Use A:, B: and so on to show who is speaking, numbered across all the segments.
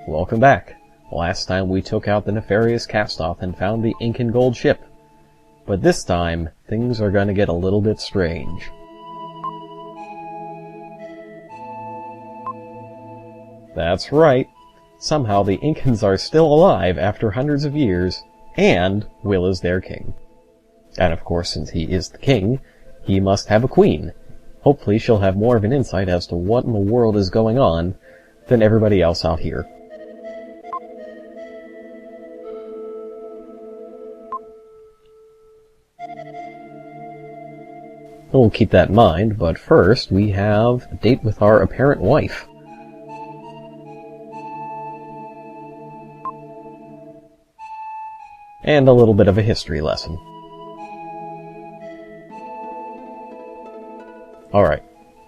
A: Welcome back. Last time we took out the nefarious cast-off and found the Incan Gold Ship. But this time, things are going to get a little bit strange. That's right. Somehow the Incans are still alive after hundreds of years, and Will is their king. And of course, since he is the king, he must have a queen. Hopefully she'll have more of an insight as to what in the world is going on than everybody else out here. We'll keep that in mind, but first we have a date with our apparent wife. And a little bit of a history lesson. Alright,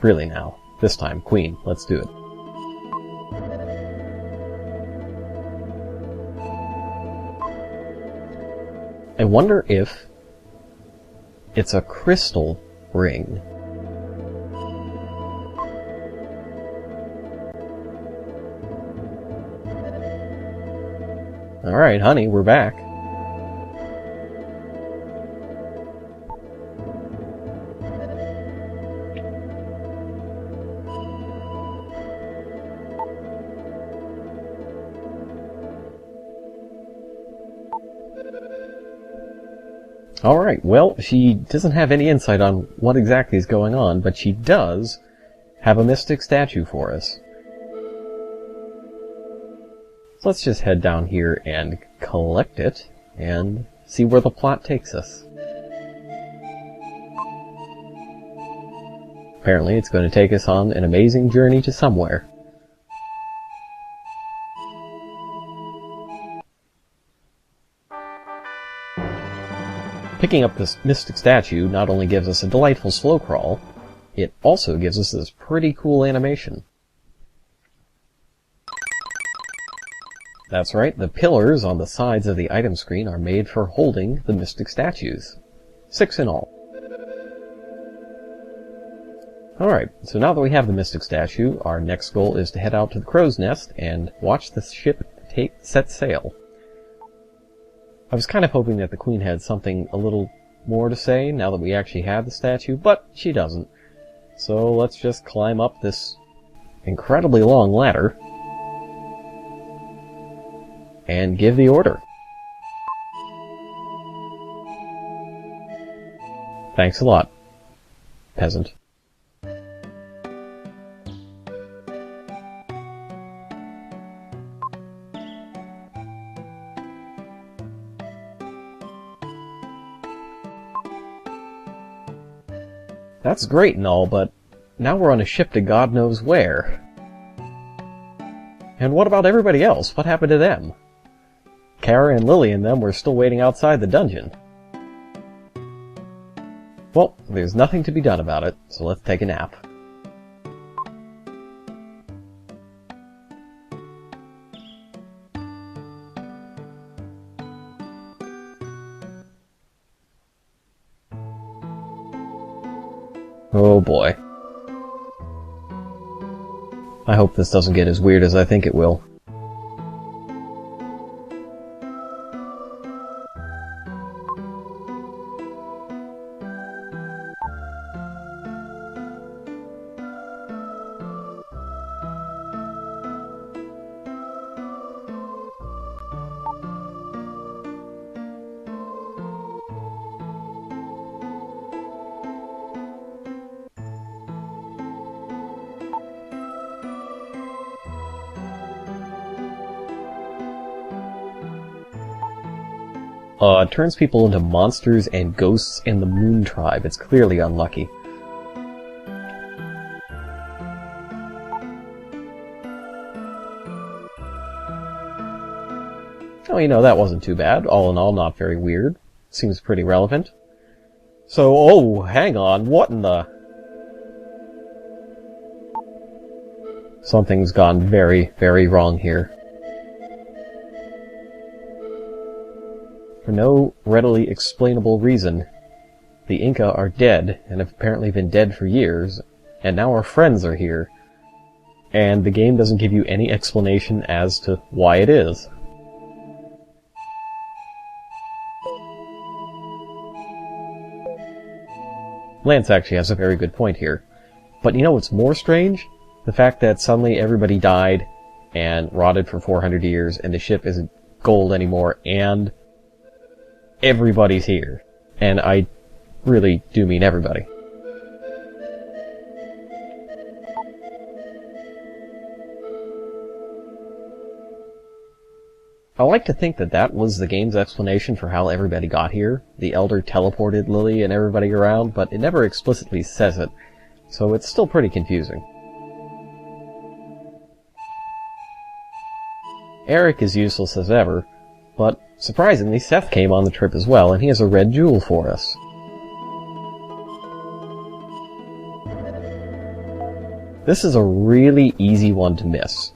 A: really now. This time, Queen, let's do it. I wonder if it's a crystal ring. Alright, honey, we're back. Alright, well, she doesn't have any insight on what exactly is going on, but she does have a mystic statue for us. So let's just head down here and collect it, and see where the plot takes us. Apparently it's going to take us on an amazing journey to somewhere. Picking up this mystic statue not only gives us a delightful slow crawl, it also gives us this pretty cool animation. That's right, the pillars on the sides of the item screen are made for holding the mystic statues. 6 in all. Alright, so now that we have the mystic statue, our next goal is to head out to the crow's nest and watch the ship set sail. I was kind of hoping that the Queen had something a little more to say now that we actually had the statue, but she doesn't. So let's just climb up this incredibly long ladder and give the order. Thanks a lot, peasant. That's great and all, but now we're on a ship to God knows where. And what about everybody else? What happened to them? Kara and Lily and them were still waiting outside the dungeon. Well, there's nothing to be done about it, so let's take a nap. Oh boy. I hope this doesn't get as weird as I think it will. It turns people into monsters and ghosts in the Moon Tribe. It's clearly unlucky. Oh, you know, that wasn't too bad. All in all, not very weird. Seems pretty relevant. So, oh, hang on, what in the... Something's gone very, very wrong here. For no readily explainable reason, the Inca are dead, and have apparently been dead for years, and now our friends are here. and the game doesn't give you any explanation as to why it is. Lance actually has a very good point here. But you know what's more strange? The fact that suddenly everybody died and rotted for 400 years and the ship isn't gold anymore and everybody's here. And I really do mean everybody. I like to think that that was the game's explanation for how everybody got here. The Elder teleported Lily and everybody around, but it never explicitly says it, so it's still pretty confusing. Eric is useless as ever, but surprisingly Seth came on the trip as well, and he has a red jewel for us. This is a really easy one to miss.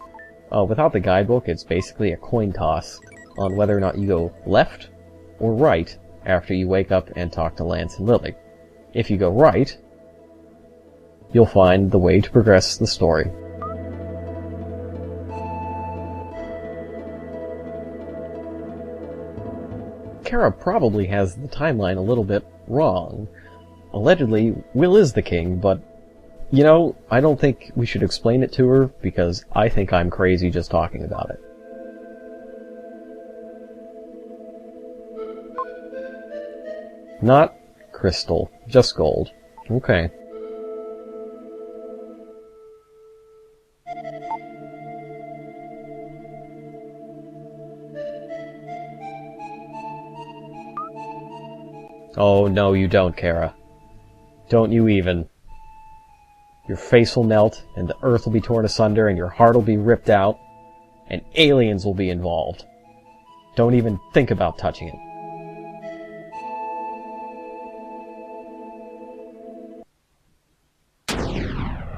A: Without the guidebook, it's basically a coin toss on whether or not you go left or right after you wake up and talk to Lance and Lily. If you go right, you'll find the way to progress the story. Kara probably has the timeline a little bit wrong. Allegedly, Will is the king, but you know, I don't think we should explain it to her, because I think I'm crazy just talking about it. Not crystal, just gold. Okay. Oh, no, you don't, Kara. Don't you even. Your face will melt, and the earth will be torn asunder, and your heart will be ripped out, and aliens will be involved. Don't even think about touching it.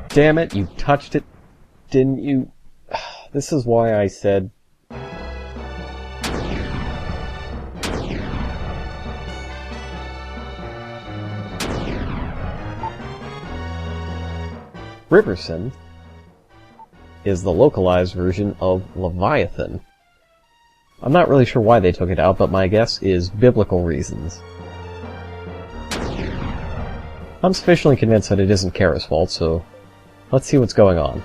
A: Damn it, you touched it, didn't you? This is why I said... Riverson is the localized version of Leviathan. I'm not really sure why they took it out, but my guess is biblical reasons. I'm sufficiently convinced that it isn't Kara's fault, so let's see what's going on.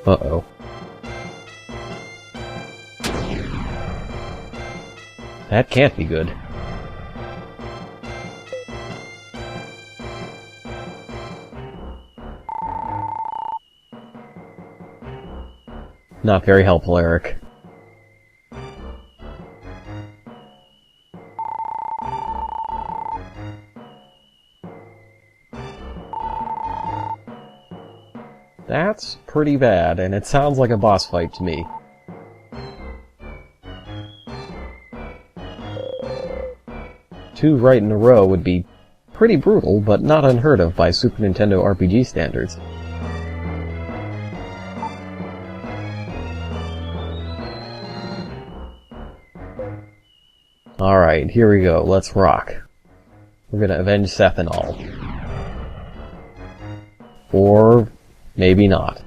A: Uh-oh. That can't be good. Not very helpful, Eric. That's pretty bad, and it sounds like a boss fight to me. Two right in a row would be pretty brutal, but not unheard of by Super Nintendo RPG standards. Alright, here we go. Let's rock. We're gonna avenge Seth and all. Or maybe not.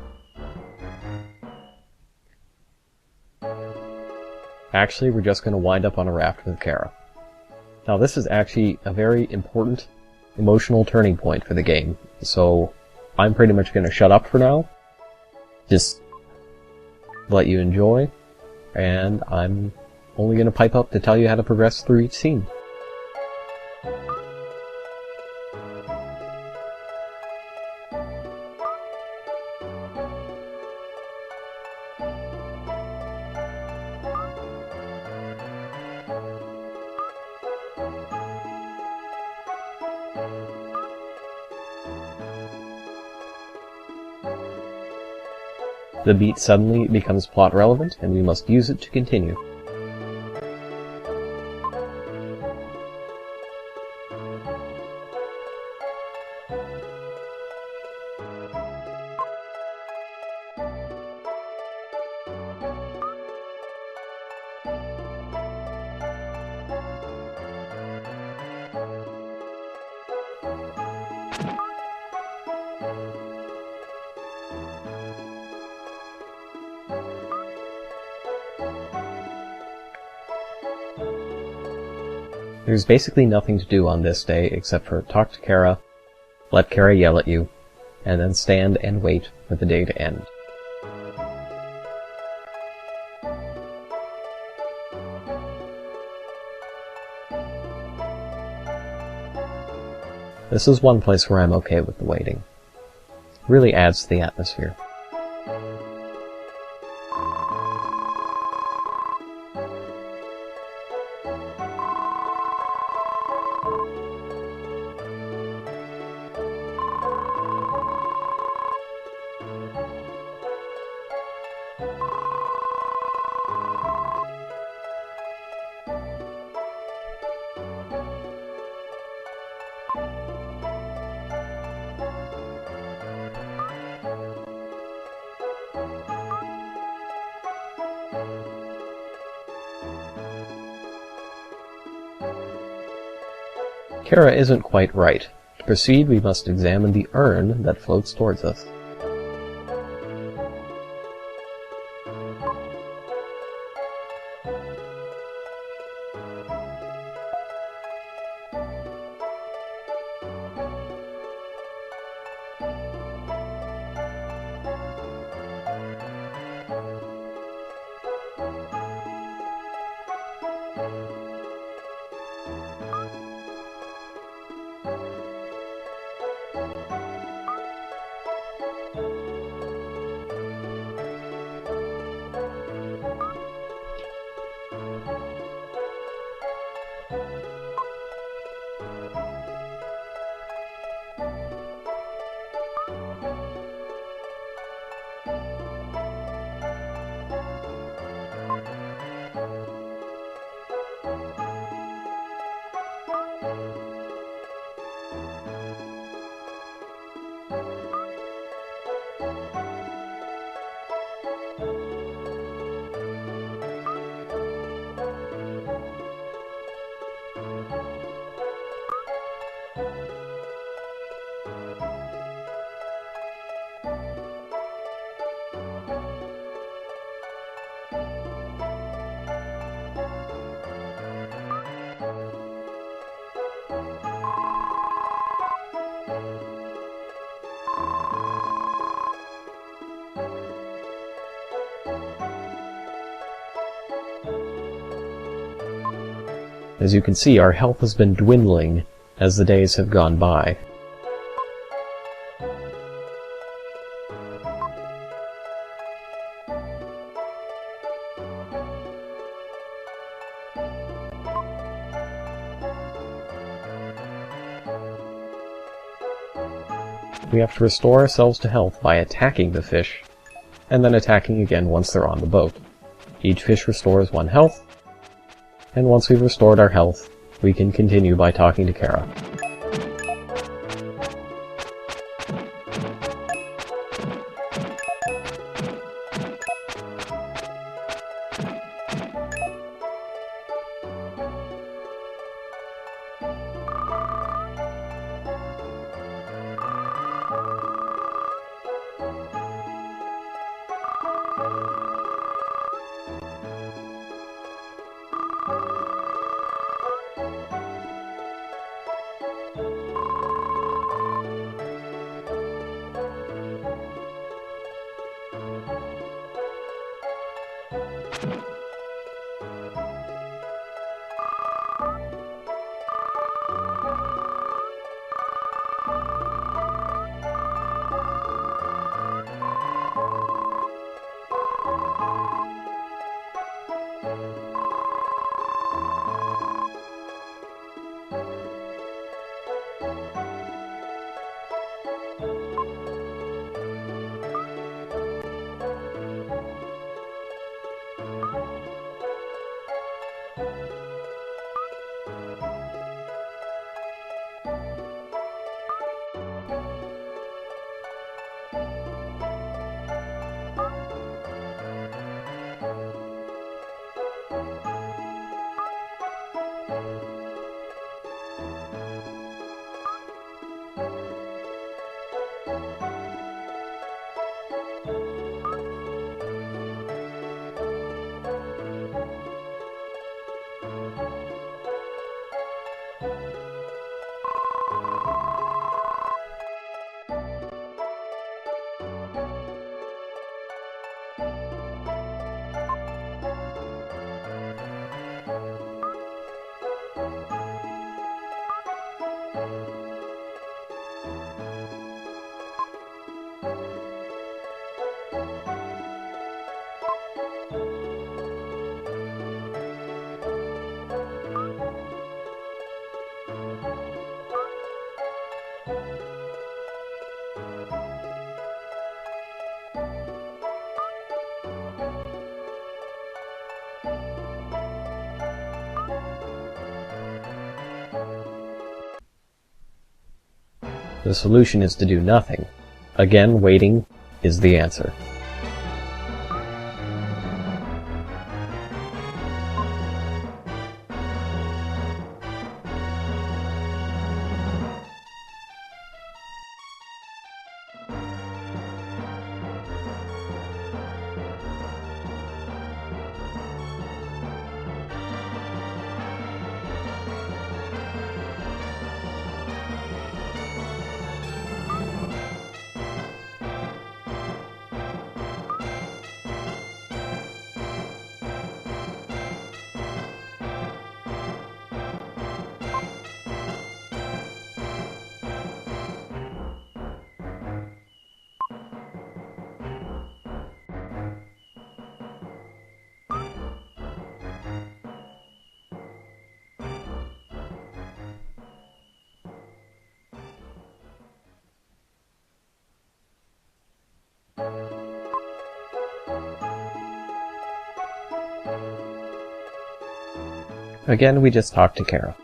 A: Actually, we're just gonna wind up on a raft with Kara. Now, this is actually a very important emotional turning point for the game, so I'm pretty much going to shut up for now, just let you enjoy, and I'm only going to pipe up to tell you how to progress through each scene. The beat suddenly becomes plot relevant, and we must use it to continue. There's basically nothing to do on this day except for talk to Kara, let Kara yell at you, and then stand and wait for the day to end. This is one place where I'm okay with the waiting. It really adds to the atmosphere. Kara isn't quite right. To proceed, we must examine the urn that floats towards us. As you can see, our health has been dwindling as the days have gone by. We have to restore ourselves to health by attacking the fish, and then attacking again once they're on the boat. Each fish restores 1 health, and once we've restored our health, we can continue by talking to Kara. The solution is to do nothing. Again, waiting is the answer. Again, we just talked to Kara.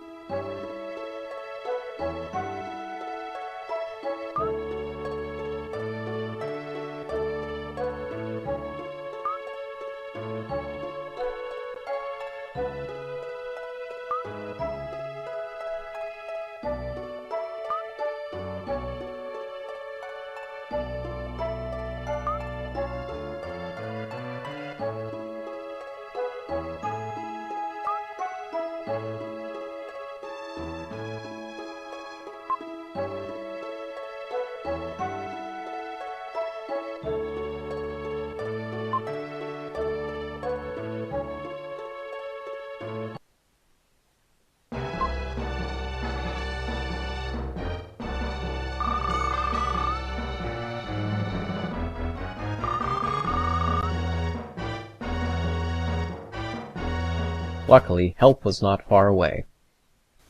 A: Luckily, help was not far away.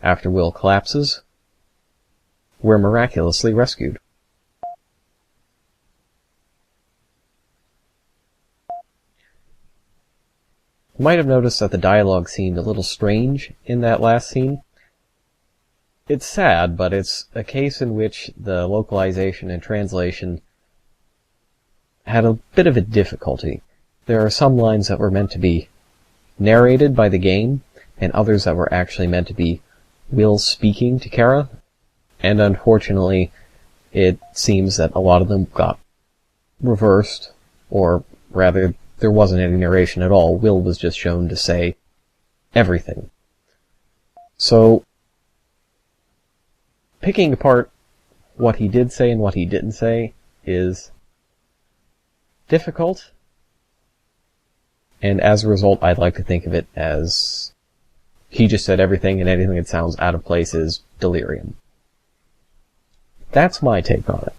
A: After Will collapses, we're miraculously rescued. You might have noticed that the dialogue seemed a little strange in that last scene. It's sad, but it's a case in which the localization and translation had a bit of a difficulty. There are some lines that were meant to be narrated by the game, and others that were actually meant to be Will speaking to Kara, and unfortunately, it seems that a lot of them got reversed, or rather, there wasn't any narration at all. Will was just shown to say everything. So, picking apart what he did say and what he didn't say is difficult, and as a result, I'd like to think of it as he just said everything, and anything that sounds out of place is delirium. That's my take on it.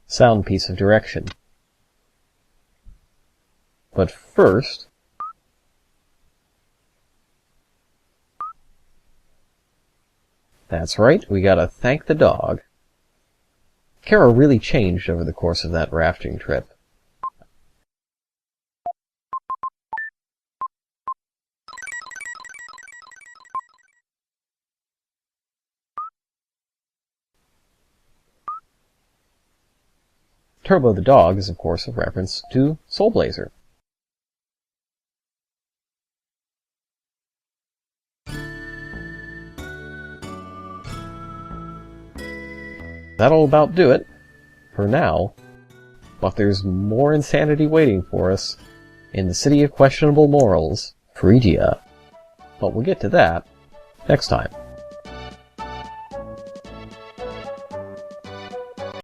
A: Sound piece of direction. But first, that's right, we gotta thank the dog. Kara really changed over the course of that rafting trip. Turbo the dog is, of course, a reference to Soul Blazer. That'll about do it, for now, but there's more insanity waiting for us in the City of Questionable Morals, Phrygia. But we'll get to that next time.